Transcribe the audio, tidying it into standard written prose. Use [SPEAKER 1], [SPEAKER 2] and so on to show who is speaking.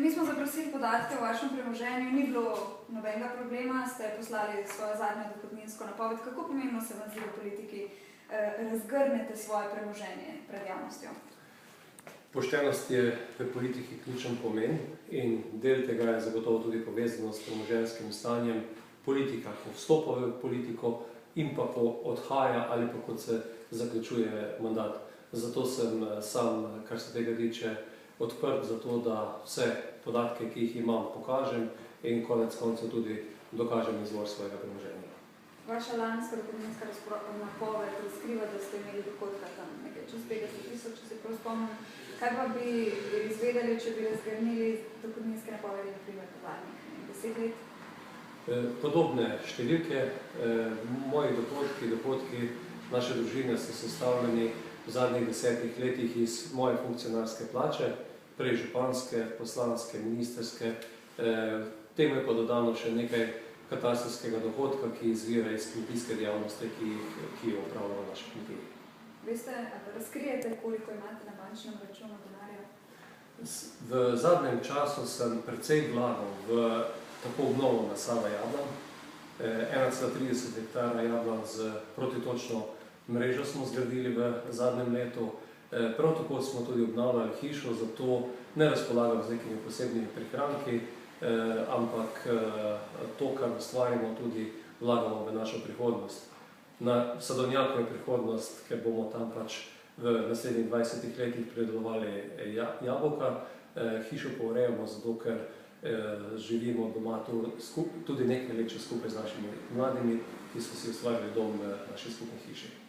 [SPEAKER 1] Mi smo zaprosili podatke o vašem premoženju, ni bilo nobenega problema, ste poslali svojo zadnjo dohodninsko napoved. Kako pomembno se vam zdi v politiki razgrnete svoje premoženje pred javnostjo?
[SPEAKER 2] Poštenost je v politiki ključen pomen in del tega je zagotovo tudi povezano s premoženjskim stanjem politika, ko vstopa v politiko in pa ko odhaja ali pa kot se zaključuje mandat. Zato sem sam, kar se tega tiče, odprt za to, da vse podatke, ki jih imam, pokažem in konec koncev tudi dokažem izvor svojega premoženja.
[SPEAKER 1] Vaša lanska dohodninska napoved razkriva, da ste imeli dohodka tam nekaj čez 50 000, če se prav spomnim. Kaj pa bi izvedeli, če bi razgrnili dohodninske napovedi, na primer, po zadnjih 10 let?
[SPEAKER 2] Podobne številke. Moji dohodki naše družine so sestavljeni v zadnjih 10 letih iz moje funkcionarske plače, prej županske, poslanske, ministerske. Temu je pa dodano še nekaj katastrskega dohodka, ki izvira iz kmetijske dejavnosti, ki jo opravljamo v naši kmetiji.
[SPEAKER 1] Veste, razkrijete, koliko imate na bančnem računu denarja?
[SPEAKER 2] V zadnjem času sem precej vlagal v tako obnovo nasada jablan. 1,30 hektara jablan z protitočno mrežo smo zgradili v zadnjem letu. Prav tako smo tudi obnavljali hišo, zato ne razpolagam z nekimi posebnimi prihranki, ampak to, kar ustvarimo, tudi vlagamo v našo prihodnost. Na Sadovnjaku je prihodnost, ker bomo tam pač v naslednjih 20 letih pridelovali jabolka. Hišo pa urejamo zato, ker živimo doma tudi nekaj let skupaj z našimi mladimi, ki so si ustvarili dom v naši skupni hiši.